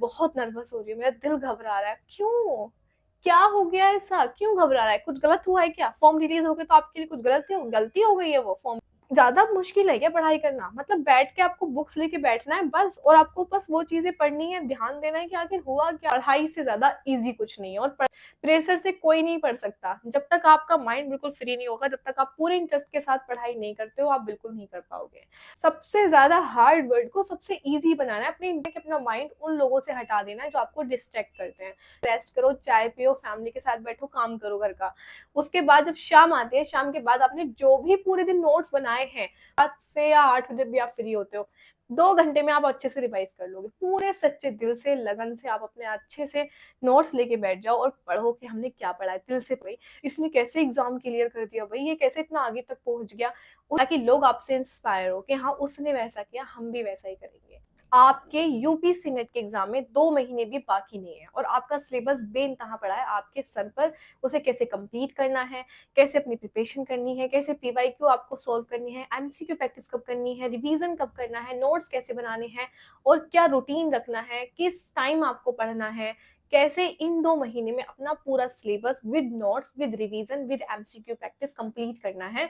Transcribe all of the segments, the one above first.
बहुत नर्वस हो रही हूँ, मेरा दिल घबरा रहा है। क्यों? क्या हो गया ऐसा? क्यों घबरा रहा है? कुछ गलत हुआ है क्या? फॉर्म रिलीज हो गए तो आपके लिए कुछ गलती हो गई है? वो फॉर्म ज्यादा मुश्किल है क्या पढ़ाई करना? मतलब बैठ के आपको बुक्स लेके बैठना है बस, और आपको बस वो चीजें पढ़नी है, ध्यान देना है कि आखिर हुआ क्या। पढ़ाई से ज्यादा इजी कुछ नहीं है, और प्रेशर से कोई नहीं पढ़ सकता। जब तक आपका माइंड बिल्कुल फ्री नहीं होगा, जब तक आप पूरे इंटरेस्ट के साथ पढ़ाई नहीं करते हो, आप बिल्कुल नहीं कर पाओगे। सबसे ज्यादा हार्ड वर्ड को सबसे इजी बनाना है, अपना माइंड उन लोगों से हटा देना है जो आपको डिस्ट्रैक्ट करते हैं। रेस्ट करो, चाय पियो, फैमिली के साथ बैठो, काम करो घर का। उसके बाद जब शाम आती है, शाम के बाद आपने जो भी पूरे दिन नोट्स बनाए हैं, 7 से या 8 बजे भी आप फ्री होते हो, 2 घंटे में आप अच्छे से रिवाइज कर लोगे। पूरे सच्चे दिल से, लगन से आप अपने अच्छे से नोट्स लेके बैठ जाओ और पढ़ो कि हमने क्या पढ़ा है। दिल से भाई इसने कैसे एग्जाम क्लियर कर दिया, भाई ये कैसे इतना आगे तक पहुंच गया, ताकि लोग आपसे इंस्पायर हो कि हाँ उसने वैसा किया, हम भी वैसा ही करेंगे। आपके यूपीएससी नेट के एग्जाम में 2 महीने भी बाकी नहीं है, और आपका सिलेबस बेइंतहा पड़ा है आपके सर पर। उसे कैसे कंप्लीट करना है, कैसे अपनी प्रिपरेशन करनी है, कैसे पीवाईक्यू आपको सॉल्व करनी है, एमसीक्यू प्रैक्टिस कब करनी है, रिवीजन कब करना है, नोट्स कैसे बनाने हैं, और क्या रूटीन रखना है, किस टाइम आपको पढ़ना है, कैसे इन 2 महीने में अपना पूरा syllabus with notes, with revision, with MCQ practice complete करना है।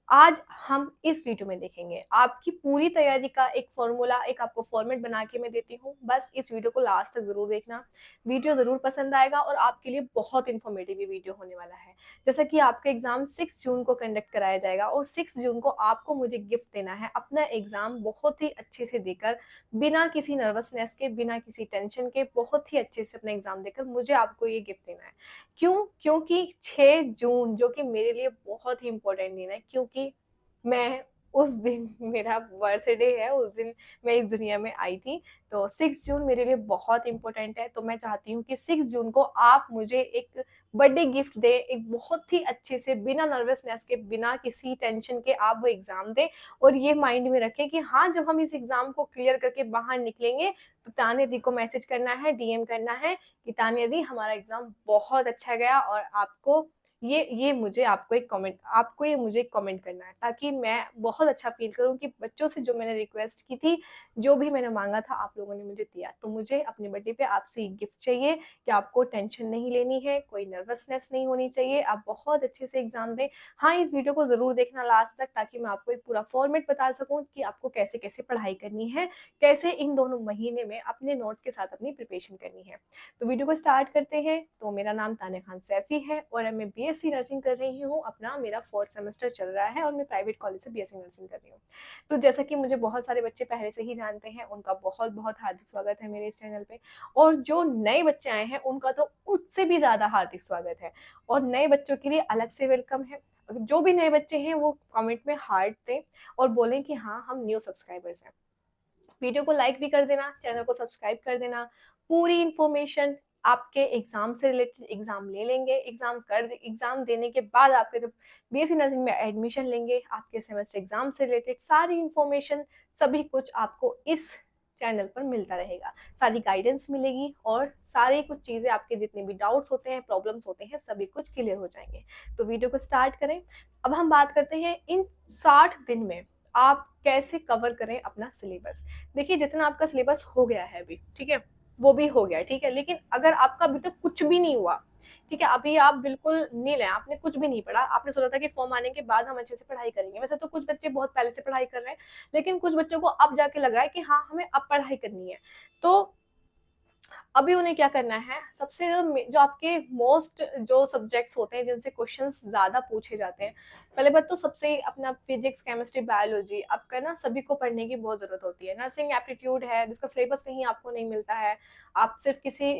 आज हम इस वीडियो में देखेंगे। आपकी पूरी तैयारी का एक फॉर्मूला, एक आपको फॉर्मेट बना के मैं देती हूँ। बस इस वीडियो को लास्ट तक जरूर देखना, वीडियो जरूर पसंद आएगा, और आपके लिए बहुत इंफॉर्मेटिव वीडियो होने वाला है। जैसा कि आपका एग्जाम 6 जून को कंडक्ट कराया जाएगा, और 6 जून को आपको मुझे गिफ्ट देना है, अपना एग्जाम बहुत ही अच्छे से देकर, बिना किसी नर्वसनेस के, बिना किसी टेंशन के, बहुत ही अच्छे से अपना एग्जाम देकर मुझे आपको ये गिफ्ट देना है। क्यों? क्योंकि 6 जून जो कि मेरे लिए बहुत ही इंपॉर्टेंट दिन है, क्योंकि मैं उस दिन मेरा बर्थडे है, उस दिन मैं इस दुनिया में आई थी। तो 6 जून मेरे लिए बहुत इंपॉर्टेंट है। तो मैं चाहती हूँ कि 6 जून को आप मुझे एक बर्थडे गिफ्ट दे, एक बहुत ही अच्छे से, बिना नर्वसनेस के, बिना किसी टेंशन के आप वो एग्जाम दे। और ये माइंड में रखें कि हाँ, जब हम इस एग्जाम को क्लियर करके बाहर निकलेंगे तो तानिया दी को मैसेज करना है, डीएम करना है कि तानिया दी हमारा एग्जाम बहुत अच्छा गया, और आपको ये मुझे आपको ये मुझे कमेंट करना है, ताकि मैं बहुत अच्छा फील करूं कि बच्चों से जो मैंने रिक्वेस्ट की थी, जो भी मैंने मांगा था, आप लोगों ने मुझे दिया। तो मुझे अपने बर्थडे पे आपसे एक गिफ्ट चाहिए कि आपको टेंशन नहीं लेनी है, कोई नर्वसनेस नहीं होनी चाहिए, आप बहुत अच्छे से एग्जाम दें। हाँ, इस वीडियो को जरूर देखना लास्ट तक, ताकि मैं आपको एक पूरा फॉर्मेट बता सकूं कि आपको कैसे कैसे पढ़ाई करनी है, कैसे इन दोनों महीने में अपने नोट्स के साथ अपनी प्रिपरेशन करनी है। तो वीडियो को स्टार्ट करते हैं। तो मेरा नाम तानिया खान सैफी है, और मैं बीएससी नर्सिंग कर रही हूँ। अपना मेरा 4th सेमेस्टर चल रहा है, और मैं प्राइवेट कॉलेज से बीएससी नर्सिंग कर रही हूँ। तो जैसा कि मुझे बहुत सारे बच्चे पहले से ही जानते हैं, उनका बहुत बहुत हार्दिक स्वागत है मेरे इस चैनल पे। और जो नए बच्चे आए हैं उनका तो उससे भी ज्यादा हार्दिक स्वागत है, और नए बच्चों के लिए अलग से वेलकम है। जो भी नए बच्चे हैं वो कमेंट में हार्ट दें और बोलें कि हाँ, हम न्यू सब्सक्राइबर्स हैं। वीडियो को लाइक भी कर देना, चैनल को सब्सक्राइब कर देना। पूरी इंफॉर्मेशन आपके एग्जाम से रिलेटेड, एग्जाम ले लेंगे, एग्जाम देने के बाद आपके जब बीएससी नर्सिंग में एडमिशन लेंगे, आपके सेमेस्टर एग्जाम से रिलेटेड सारी इंफॉर्मेशन, सभी कुछ आपको इस चैनल पर मिलता रहेगा। सारी गाइडेंस मिलेगी, और सारी कुछ चीजें, आपके जितने भी डाउट्स होते हैं, प्रॉब्लम्स होते हैं, सभी कुछ क्लियर हो जाएंगे। तो वीडियो को स्टार्ट करें। अब हम बात करते हैं इन 60 दिन में आप कैसे कवर करें अपना सिलेबस। देखिए, जितना आपका सिलेबस हो गया है अभी, ठीक है, वो भी हो गया, ठीक है, लेकिन अगर आपका अभी तक कुछ भी नहीं हुआ, ठीक है, अभी आप बिल्कुल नील है, आपने कुछ भी नहीं पढ़ा, आपने सोचा था कि फॉर्म आने के बाद हम अच्छे से पढ़ाई करेंगे। वैसे तो कुछ बच्चे बहुत पहले से पढ़ाई कर रहे हैं, लेकिन कुछ बच्चों को अब जाके लगा है कि हाँ, हमें अब पढ़ाई करनी है। तो अभी उन्हें क्या करना है, सबसे जो आपके मोस्ट जो सब्जेक्ट्स होते हैं, जिनसे क्वेश्चंस ज्यादा पूछे जाते हैं, पहले बात तो सबसे अपना फिजिक्स, केमिस्ट्री, बायोलॉजी आपका ना सभी को पढ़ने की बहुत जरूरत होती है। नर्सिंग एप्टीट्यूड है, जिसका सिलेबस कहीं आपको नहीं मिलता है, आप सिर्फ किसी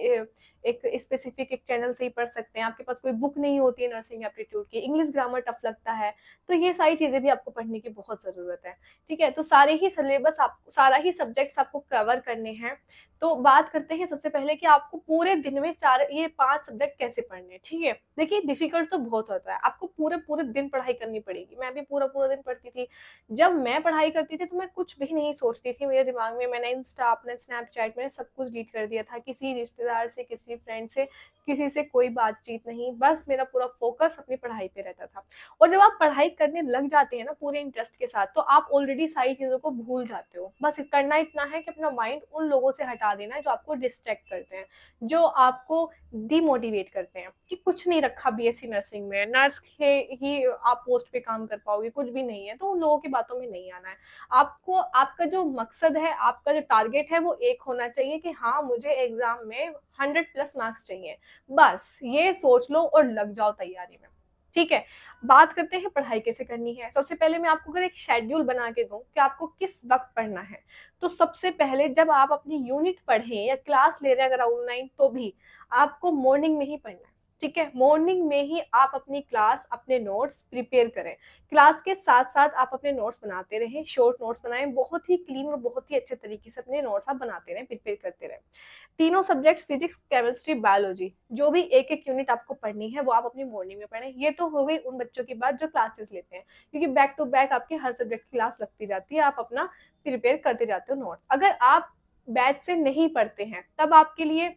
एक स्पेसिफिक एक चैनल से ही पढ़ सकते हैं, आपके पास कोई बुक नहीं होती है नर्सिंग एप्टीट्यूड की, इंग्लिश ग्रामर टफ लगता है, तो ये सारी चीजें भी आपको पढ़ने की बहुत जरूरत है। ठीक है, तो सारा ही सब्जेक्ट्स आपको कवर करने हैं। तो बात करते हैं सबसे पहले कि आपको पूरे दिन में ये 5 सब्जेक्ट कैसे पढ़ने हैं। ठीक है, देखिए, डिफिकल्ट तो बहुत होता है, आपको पूरे पूरे दिन पढ़ाई करनी पड़ेगी। मैं भी पूरा पूरा दिन पढ़ती थी। जब मैं पढ़ाई करती थी तो मैं कुछ भी नहीं सोचती थी मेरे दिमाग में। मैंने इंस्टा, अपने स्नैपचैट, मैंने सब कुछ डिलीट कर दिया था। किसी रिश्तेदार से, किसी फ्रेंड से, किसी से कोई बातचीत नहीं। बस मेरा पूरा फोकस अपनी पढ़ाई पे रहता था। और जब आप पढ़ाई करने लग जाते हैं ना पूरे इंटरेस्ट के साथ, तो आप ऑलरेडी सारी चीजों को भूल जाते हो। बस करना इतना है कि अपना माइंड उन लोगों से हटा देना है जो आपको डिस्ट्रैक्ट करते हैं, जो आपको डिमोटिवेट करते हैं कि कुछ नहीं रखा बीएससी नर्सिंग में, नर्स के ही आप पोस्ट पे काम कर पाओगे, कुछ भी नहीं है। तो उन लोगों की बातों में नहीं आना है। आपको आपका जो मकसद है, आपका जो टारगेट है, वो एक होना चाहिए कि हाँ मुझे एग्जाम में 100+ मार्क्स चाहिए। बस ये सोच लो और लग जाओ तैयारी में। ठीक है, बात करते हैं पढ़ाई कैसे करनी है। सबसे पहले मैं आपको अगर एक शेड्यूल बना के दूं कि आपको किस वक्त पढ़ना है, तो सबसे पहले जब आप अपनी यूनिट पढ़ें या क्लास ले रहे हैं अगर ऑनलाइन, तो भी आपको मॉर्निंग में ही पढ़ना है। ठीक है, मॉर्निंग में ही आप अपनी क्लास, अपने नोट्स प्रिपेयर करें। क्लास के साथ साथ आप अपने नोट्स बनाते रहें, शॉर्ट नोट्स बनाएं, बहुत ही क्लीन और बहुत ही अच्छे तरीके से अपने नोट्स आप बनाते रहें, प्रिपेयर करते रहें। तीनों सब्जेक्ट्स फिजिक्स, केमिस्ट्री, बायोलॉजी, जो भी एक एक यूनिट आपको पढ़नी है वो आप अपनी मॉर्निंग में पढ़ें। ये तो हो गई उन बच्चों की बात जो क्लासेस लेते हैं, क्योंकि बैक टू बैक आपके हर सब्जेक्ट की क्लास लगती जाती है, आप अपना प्रिपेयर करते जाते हो नोट्स। अगर आप बैच से नहीं पढ़ते हैं तब आपके लिए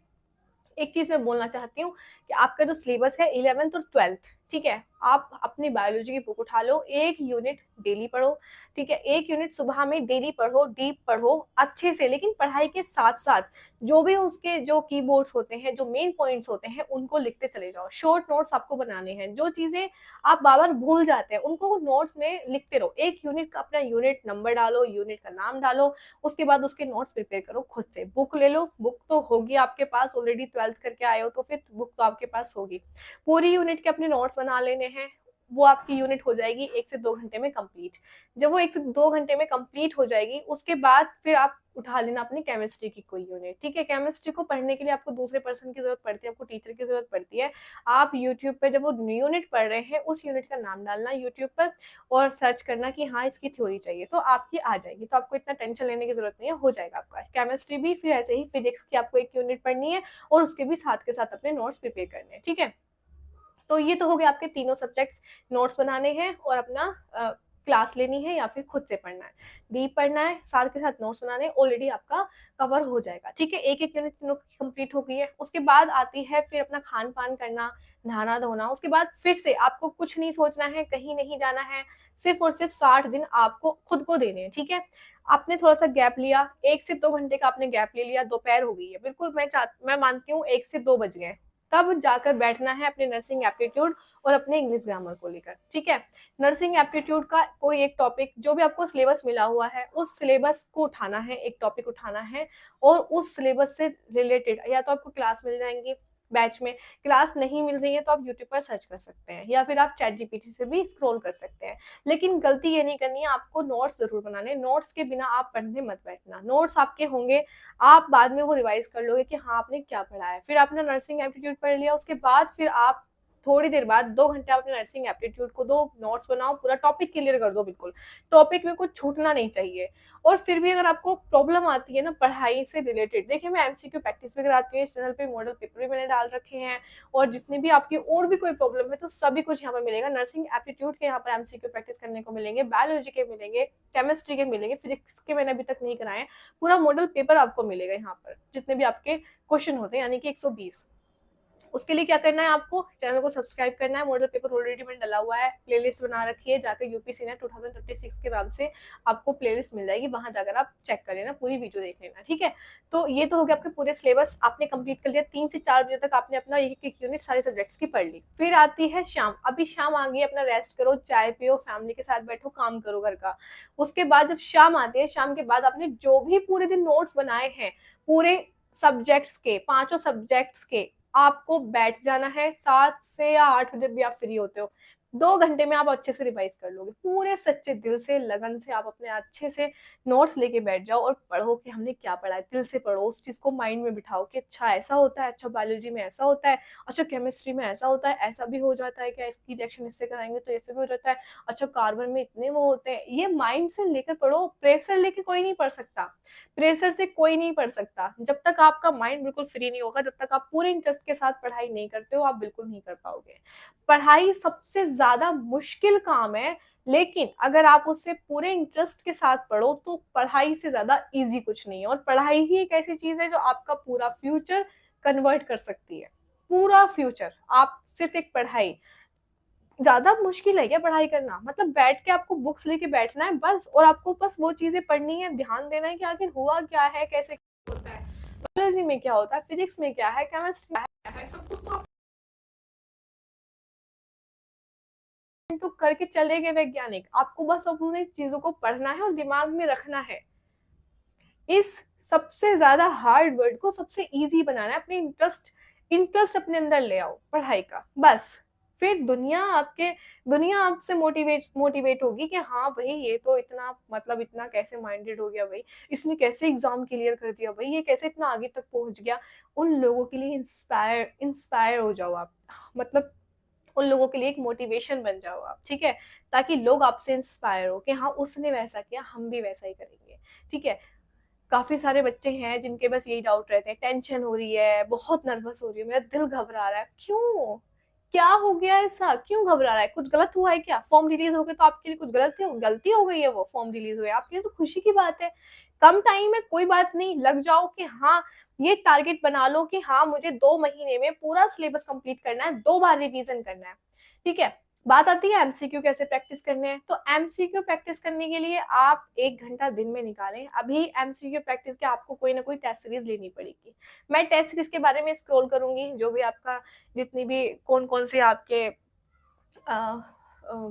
एक चीज मैं बोलना चाहती हूँ कि आपका जो सिलेबस है 11th और 12th, ठीक है, आप अपनी बायोलॉजी की बुक उठा लो, एक यूनिट डेली पढ़ो। ठीक है, एक यूनिट सुबह में डेली पढ़ो, डीप पढ़ो अच्छे से, लेकिन पढ़ाई के साथ साथ जो भी उसके जो कीबोर्ड्स होते हैं, जो मेन पॉइंट्स होते हैं, उनको लिखते चले जाओ। शॉर्ट नोट्स आपको बनाने हैं, जो चीजें आप बार बार भूल जाते हैं उनको नोट्स में लिखते रहो। एक यूनिट का अपना यूनिट नंबर डालो, यूनिट का नाम डालो, उसके बाद उसके नोट्स प्रिपेयर करो खुद से। बुक ले लो, बुक तो होगी आपके पास, ऑलरेडी 12th करके आए हो तो फिर बुक तो आपके पास होगी। पूरी यूनिट के अपने नोट्स बना लेने हैं। वो आपकी यूनिट हो जाएगी 1 से 2 घंटे में कंप्लीट। जब वो 1 से 2 घंटे में कंप्लीट हो जाएगी, उसके बाद फिर आप उठा लेना अपनी केमिस्ट्री की कोई यूनिट। ठीक है, केमिस्ट्री को पढ़ने के लिए आपको दूसरे पर्सन की जरूरत पड़ती है, आपको टीचर की जरूरत पड़ती है। आप यूट्यूब पे जब वो यूनिट पढ़ रहे हैं, उस यूनिट का नाम डालना यूट्यूब पर और सर्च करना कि हाँ इसकी थ्योरी चाहिए, तो आपकी आ जाएगी। तो आपको इतना टेंशन लेने की जरूरत नहीं है, हो जाएगा आपका केमिस्ट्री भी। फिर ऐसे ही फिजिक्स की आपको एक यूनिट पढ़नी है और उसके भी साथ के साथ अपने नोट्स प्रिपेयर करने हैं। ठीक है, तो ये तो हो गए आपके तीनों सब्जेक्ट्स। नोट्स बनाने हैं और अपना क्लास लेनी है या फिर खुद से पढ़ना है, डीप पढ़ना है, साथ के साथ नोट्स बनाने, ऑलरेडी आपका कवर हो जाएगा। ठीक है, एक एक यूनिट कंप्लीट हो गई है। उसके बाद आती है फिर अपना खान पान करना, नहाना धोना। उसके बाद फिर से आपको कुछ नहीं सोचना है, कहीं नहीं जाना है, सिर्फ और सिर्फ 60 दिन आपको खुद को देने हैं। ठीक है, आपने थोड़ा सा गैप लिया, 1 से 2 घंटे का आपने गैप ले लिया, दोपहर हो गई है, बिल्कुल मैं मानती हूँ 1 से 2 बज गए, तब जाकर बैठना है अपने नर्सिंग एप्टीट्यूड और अपने इंग्लिश ग्रामर को लेकर। ठीक है, नर्सिंग एप्टीट्यूड का कोई एक टॉपिक, जो भी आपको सिलेबस मिला हुआ है, उस सिलेबस को उठाना है, एक टॉपिक उठाना है और उस सिलेबस से रिलेटेड या तो आपको क्लास मिल जाएंगी बैच में, क्लास नहीं मिल रही है तो आप यूट्यूब पर सर्च कर सकते हैं या फिर आप चैट जीपीटी से भी स्क्रॉल कर सकते हैं। लेकिन गलती ये नहीं करनी है, आपको नोट्स जरूर बनाने। नोट्स के बिना आप पढ़ने मत बैठना। नोट्स आपके होंगे, आप बाद में वो रिवाइज कर लोगे कि हाँ आपने क्या पढ़ा है। फिर आपने नर्सिंग एप्टीट्यूड पढ़ लिया, उसके बाद फिर आप थोड़ी देर बाद 2 घंटे अपने नर्सिंग एप्टीट्यूड को दो, नोट्स बनाओ, पूरा टॉपिक क्लियर कर दो, बिल्कुल टॉपिक में कुछ छूटना नहीं चाहिए। और फिर भी अगर आपको प्रॉब्लम आती है ना पढ़ाई से रिलेटेड, देखिए मैं एमसीक्यू प्रैक्टिस भी कराती हूँ इस चैनल पे, मॉडल पेपर भी मैंने डाल रखे हैं, और जितनी भी आपकी और भी कोई प्रॉब्लम है तो सभी कुछ यहाँ पर मिलेगा। नर्सिंग एप्टीट्यूड के यहाँ पर एमसीक्यू प्रैक्टिस करने को मिलेंगे, बायोलॉजी के मिलेंगे, केमिस्ट्री के मिलेंगे, फिजिक्स के मैंने अभी तक नहीं कराए। पूरा मॉडल पेपर आपको मिलेगा यहाँ पर, जितने भी आपके क्वेश्चन होते हैं, यानी कि 120। उसके लिए क्या करना है, आपको चैनल को सब्सक्राइब करना है। मॉडल पेपर ऑलरेडी मैंने डाला हुआ है, प्लेलिस्ट बना रखी है, जाकर यूपीसी नेट 2026 के नाम से आपको प्लेलिस्ट मिल जाएगी, वहां जाकर आप चेक कर लेना, पूरी वीडियो देख लेना। ठीक है, तो ये तो हो गया आपके पूरे सिलेबस, आपने कंप्लीट कर लिया। 3 से 4 बजे तक आपने अपना एक एक यूनिट सारे सब्जेक्ट्स की पढ़ ली। फिर आती है शाम, अभी शाम आ गई, अपना रेस्ट करो, चाय पियो, फैमिली के साथ बैठो, काम करो घर का। उसके बाद जब शाम आती है, शाम के बाद आपने जो भी पूरे दिन नोट्स बनाए हैं, पूरे सब्जेक्ट्स के, 5 सब्जेक्ट्स के, आपको बैठ जाना है। 7 से या 8 बजे भी आप फ्री होते हो, 2 घंटे में आप अच्छे से रिवाइज कर लोगे। पूरे सच्चे दिल से, लगन से आप अपने अच्छे से नोट्स लेके बैठ जाओ और पढ़ो कि हमने क्या पढ़ा है। दिल से पढ़ो, उस चीज को माइंड में बिठाओ कि अच्छा ऐसा होता है, अच्छा बायोलॉजी में ऐसा होता है, अच्छा केमिस्ट्री में ऐसा होता है, ऐसा भी हो जाता है, क्या इसकी रिएक्शन इससे कराएंगे तो ऐसे भी हो जाता है, अच्छा कार्बन में इतने वो होते हैं। ये माइंड से लेकर पढ़ो, प्रेशर लेके कोई नहीं पढ़ सकता, प्रेशर से कोई नहीं पढ़ सकता। जब तक आपका माइंड बिल्कुल फ्री नहीं होगा, जब तक आप पूरे इंटरेस्ट के साथ पढ़ाई नहीं करते हो, आप बिल्कुल नहीं कर पाओगे। पढ़ाई सबसे ज्यादा मुश्किल काम है, लेकिन अगर आप उससे पूरे इंटरेस्ट के साथ पढ़ो तो पढ़ाई से ज्यादा इजी कुछ नहीं है। और पढ़ाई ही एक ऐसी चीज है जो आपका पूरा फ्यूचर कन्वर्ट कर सकती है, पूरा फ्यूचर। आप सिर्फ एक पढ़ाई, ज्यादा मुश्किल है क्या पढ़ाई करना? मतलब बैठ के आपको बुक्स लेके बैठना है बस, और आपको बस वो चीजें पढ़नी है, ध्यान देना है कि आखिर हुआ क्या है, कैसे होता है, बायोलॉजी में क्या होता है, फिजिक्स में क्या है, केमिस्ट्री में क्या है, सब कुछ तो तो करके चले गए वैज्ञानिक। आपको बस अपनी चीजों को पढ़ना है और दिमाग में रखना है। इस सबसे ज्यादा हार्ड वर्ड को सबसे इजी बनाना है, अपने इंटरेस्ट अपने अंदर ले आओ पढ़ाई का, बस। फिर दुनिया आपसे मोटिवेट होगी कि हाँ भाई ये तो इतना, मतलब इतना कैसे माइंडेड हो गया भाई, इसने कैसे एग्जाम क्लियर कर दिया भाई, ये कैसे इतना आगे तक पहुंच गया। उन लोगों के लिए इंस्पायर हो जाओ आप, मतलब उन लोगों के लिए एक मोटिवेशन बन जाओ आप, ठीक है, ताकि लोग आपसे इंस्पायर हो कि हाँ उसने वैसा किया, हम भी वैसा ही करेंगे, ठीक है। काफी सारे बच्चे हैं जिनके बस यही डाउट रहते हैं, टेंशन हो रही है, बहुत नर्वस हो रही है, मेरा दिल घबरा रहा है, क्यों? क्या हो गया ऐसा, क्यों घबरा रहा है? कुछ गलत हुआ है क्या? फॉर्म रिलीज हो गए तो आपके लिए कुछ गलती हो गई है? वो फॉर्म रिलीज हुए आपके लिए तो खुशी की बात है। कम टाइम है, कोई बात नहीं, लग जाओ कि हाँ, ये टारगेट बना लो कि हाँ मुझे 2 महीने में पूरा सिलेबस कंप्लीट करना है, 2 बार रिवीजन करना है, ठीक है। बात आती है एमसीक्यू कैसे प्रैक्टिस करने हैं, तो एमसीक्यू प्रैक्टिस करने के लिए आप 1 घंटा दिन में निकालें। अभी एमसीक्यू प्रैक्टिस के आपको कोई ना कोई टेस्ट सीरीज लेनी पड़ेगी। मैं टेस्ट सीरीज के बारे में स्क्रॉल करूंगी, जो भी आपका, जितनी भी कौन कौन से आपके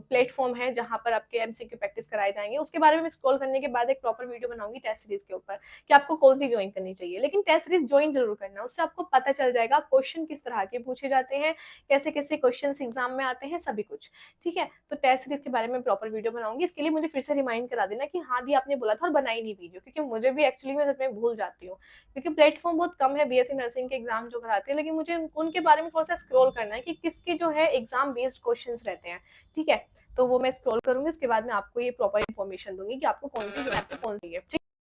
प्लेटफॉर्म है जहां पर आपके एमसीक्यू प्रैक्टिस कराए जाएंगे, उसके बारे में स्क्रॉल करने के बाद एक प्रॉपर वीडियो बनाऊंगी टेस्ट सीरीज के ऊपर कि आपको कौन सी ज्वाइन करनी चाहिए। लेकिन टेस्ट सीरीज ज्वाइन जरूर करना, उससे आपको पता चल जाएगा क्वेश्चन किस तरह के पूछे जाते हैं, कैसे कैसे क्वेश्चन एग्जाम में आते हैं, सभी कुछ, ठीक है। तो टेस्ट सीरीज के बारे में प्रॉपर वीडियो बनाऊंगी, इसके लिए मुझे फिर से रिमाइंड करा देना कि हाँ दी आपने बोला था, और बनाई नहीं वीडियो, क्योंकि मुझे भी एक्चुअली मैं सच में भूल जाती हूँ, क्योंकि प्लेटफॉर्म बहुत कम है बीएससी नर्सिंग के एग्जाम जो कराते हैं, लेकिन मुझे उनके बारे में थोड़ा सा स्क्रॉल करना है कि किसके जो है एग्जाम बेस्ड क्वेश्चन रहते हैं, ठीक है। तो वो मैं स्क्रॉल करूंगी, उसके बाद में आपको ये प्रॉपर इन्फॉर्मेशन दूंगी कि आपको कौन सी जो है आपको कौन सी है, ठीक।